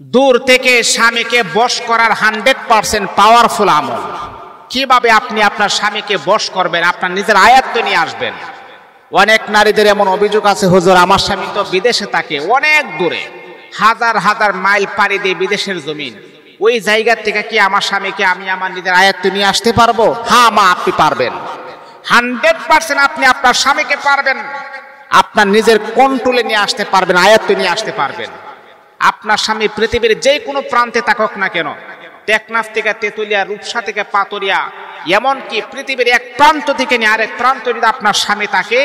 দূর থেকে স্বামীকে বশ করার 100% পাওয়ারফুল আমল। কিভাবে আপনি আপনার স্বামীকে বশ করবেন, আপনার নিজের আয়ত্তে নিয়ে আসবেন। অনেক নারীদের এমন অভিযোগ আছে, হুজুর আমার স্বামী তো বিদেশে থাকে, অনেক দূরে, হাজার হাজার মাইল পাড়ি দিয়ে বিদেশের জমিন, ওই জায়গা থেকে কি আমার স্বামীকে আমি আমার নিজের আয়ত্তে নিয়ে আসতে পারবো? হ্যাঁ মা, আপনি পারবেন। 100% আপনি আপনার স্বামীকে পারবেন, আপনার নিজের কন্ট্রোলে নিয়ে আসতে পারবেন, আয়ত্তে নিয়ে আসতে পারবেন। আপনার স্বামী পৃথিবীর যে কোনো প্রান্তে থাকুক না কেন, টেকনাফ থেকে তেতুলিয়া, রূপসা থেকে পাতরিয়া, এমনকি পৃথিবীর এক প্রান্ত থেকে নিয়ে আরেক প্রান্ত যদি আপনার স্বামী থাকে,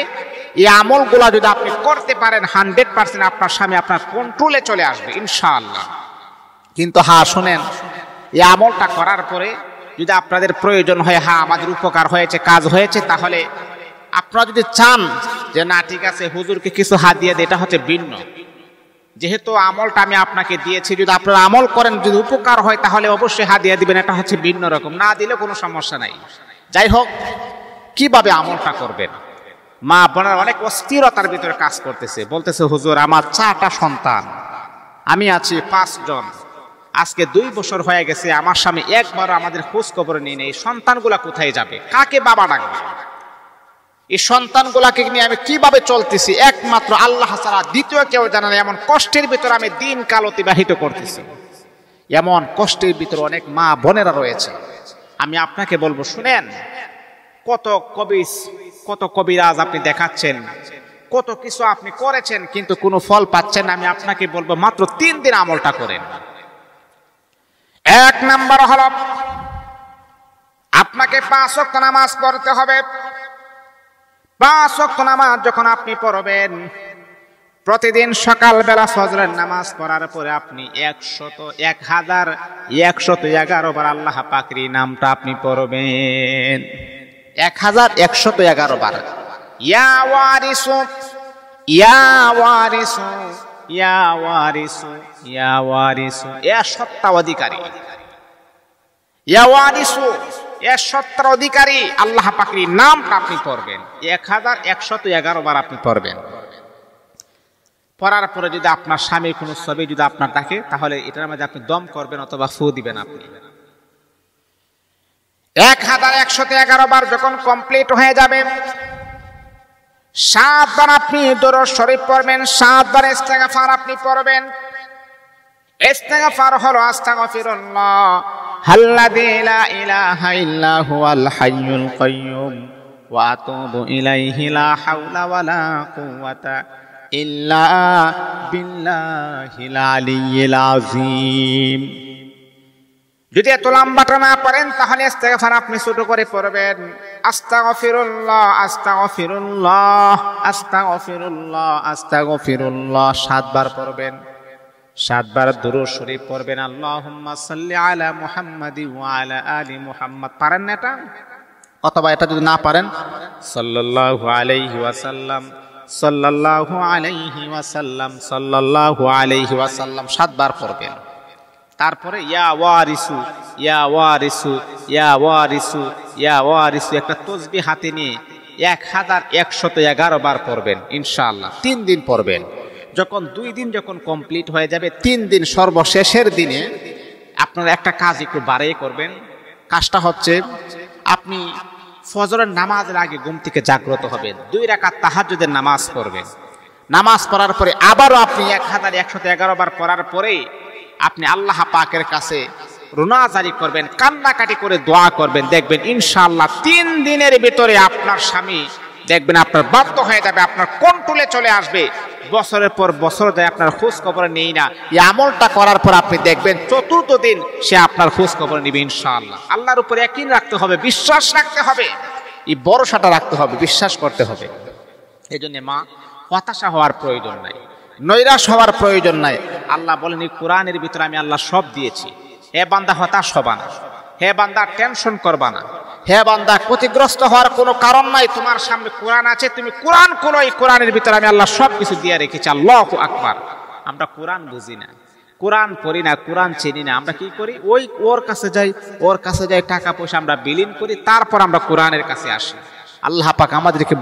এই আমলগুলা যদি আপনি করতে পারেন 100% আপনার স্বামী আপনার কন্ট্রোলে চলে আসবে ইনশাআল্লাহ। কিন্তু হ্যাঁ শুনেন, এই আমলটা করার পরে যদি আপনাদের প্রয়োজন হয়, হ্যাঁ আমাদের উপকার হয়েছে, কাজ হয়েছে, তাহলে আপনারা যদি চান যে না ঠিক আছে হুজুরকে কিছু হাদিয়া দিয়ে, এটা হচ্ছে ভিন্ন। যেহেতু আমলটা আমি আপনাকে দিয়েছি, যদি আপনারা আমল করেন, যদি উপকার হয়, তাহলে অবশ্যই হাদিয়া দিবেন, এটা হচ্ছে ভিন্ন রকম, না দিলে কোনো সমস্যা নাই। যাই হোক, কিভাবে আমলটা করবেন? মা বোনেরা অনেক অস্থিরতার ভিতরে কাজ করতেছে, বলতেছে হুজুর আমার 4টা সন্তান, আমি আছি 5 জন, আজকে 2 বছর হয়ে গেছে, আমার স্বামী একবারও আমাদের খোঁজ খবর নিয়ে নেই, সন্তানগুলা কোথায় যাবে, কাকে বাবা ডাকবে? এই সন্তানগুলাকে নিয়ে আমি কিভাবে চলতেছি, একমাত্র আল্লাহ ছাড়া দ্বিতীয় কেউ জানে না। এমন কষ্টের ভিতরে আমি দিন কাল অতিবাহিত করতেছি। এমন কষ্টের ভিতরে অনেক মা বোনেরা রয়েছে। আমি আপনাকে বলবো, শুনেন, কত কবিরাজ আপনি দেখাচ্ছেন, কত কিছু আপনি করেছেন, কিন্তু কোনো ফল পাচ্ছেন না। আমি আপনাকে বলবো মাত্র 3 দিন আমলটা করেন। 1 নাম্বার হলো আপনাকে 5 ওয়াক্ত নামাজ পড়তে হবে। 5 ওয়াক্ত নামাজ যখন আপনি পড়বেন, প্রতিদিন সকালবেলা ফজরের নামাজ পড়ার পরে আপনি 1111 বার আল্লাহ পাকের নামটা আপনি পড়বেন। 1111 বার। ইয়া ওয়ারিসু ইয়া ওয়ারিসু ইয়া ওয়ারিসু ইয়া ওয়ারিসু, এ সত্তা অধিকারী, ইয়া ওয়ারিসু, এ সত্তার অধিকারী আল্লাহ পাকের নামটা আপনি পড়বেন। 1111 বার আপনি পড়বেন। পড়ার পরে যদি আপনার স্বামীর কোনো ছবি যদি আপনার থাকে, তাহলে এটার মধ্যে আপনি দম করবেন অথবা ফু দিবেন। আপনি 1111 বার যখন কমপ্লিট হয়ে যাবে, 7 বার আপনি দরুদ শরীফ পড়বেন, 7 বার ইস্তেগফার আপনি পড়বেন। ইস্তেগফার হলো আস্তাগফিরুল্লাহ আল্লাযী লা ইলাহা ইল্লা হুয়াল হাইয়ুল কাইয়্যুম ওয়া আতুবু ইলাইহি লা হাওলা ওয়ালা কুওয়াতা ইল্লা বিল্লাহিল আলিয়্যিল আযীম। যদি এত লম্বাটা না পারেন, তাহলে ইস্তেগফার আপনি ছোট করে পড়বেন। আস্তাগফিরুল্লাহ আস্তাগফিরুল্লাহ আস্তাগফিরুল্লাহ আস্তাগফিরুল্লাহ 7 বার পড়বেন। 7 বার দুরূদ শরীফ পড়বেন। আল্লাহুম্মা সাল্লি আলা মুহাম্মাদি ওয়া আলা আলি মুহাম্মাদ। পারেন না এটা? অথবা এটা যদি না পারেন, সাল্লাল্লাহু আলাইহি ওয়াসাল্লাম সাল্লাল্লাহু আলাইহি ওয়াসাল্লাম সাল্লাল্লাহু আলাইহি ওয়াসাল্লাম 7 বার পড়বেন। তারপরে ইয়া ওয়ারিসু ইয়া ওয়ারিসু ইয়া ওয়ারিসু ইয়া ওয়ারিসু একটা তাসবিহ হাতে নিয়ে 1111 বার পড়বেন ইনশাআল্লাহ। 3 দিন পড়বেন। যখন 2 দিন যখন কমপ্লিট হয়ে যাবে, 3 দিন সর্বশেষের দিনে আপনারা একটা কাজ একটু বাড়িয়ে করবেন। কাজটা হচ্ছে, আপনি ফজরের নামাজের আগে ঘুম থেকে জাগ্রত হবেন, 2 রাকাত তাহাজ্জুদের নামাজ পড়বেন। নামাজ পড়ার পরে আবারও আপনি 1111 বার পড়ার পরে আপনি আল্লাহ পাকের কাছে রুনাজারি করবেন, কান্নাকাটি করে দোয়া করবেন। দেখবেন ইনশাআল্লাহ 3 দিনের ভিতরে আপনার স্বামী দেখবেন আপনার বাধ্য হয়ে যাবে, আপনার কন্ট্রোলে চলে আসবে। বছরের পর বছর যায়, আপনার খোঁজ খবর নেই না। এই আমলটা করার পর আপনি দেখবেন 4র্থ দিন সে আপনার খোঁজ খবর নেবে ইনশাআল্লাহ। আল্লাহর উপর ইয়াকিন রাখতে হবে, বিশ্বাস রাখতে হবে, এই ভরসাটা রাখতে হবে, বিশ্বাস করতে হবে। এই জন্য মা, হতাশা হওয়ার প্রয়োজন নাই, নৈরাশ হওয়ার প্রয়োজন নাই। আল্লাহ বলেন এই কোরআনের ভিতরে আমি আল্লাহ সব দিয়েছি। হে বান্দা হতাশ হবা না, হে বান্দা টেনশন করবা না, হে বান্দা ক্ষতিগ্রস্ত হওয়ার কোনো কারণ নাই। তোমার সামনে কোরআন আছে, তুমি কোরআন খোলো, এই কোরআনের ভিতরে আমি আল্লাহ সব কিছু দিয়ে রেখেছি। আল্লাহু আকবার। আমরা কোরআন বুঝি না, কোরআন পড়ি না, কোরআন চিনি না। আমরা কি করি? ওর কাছে যাই টাকা পয়সা আমরা বিলীন করি, তারপর আমরা কোরআনের কাছে আসি। আল্লাহ পাক আমাদেরকে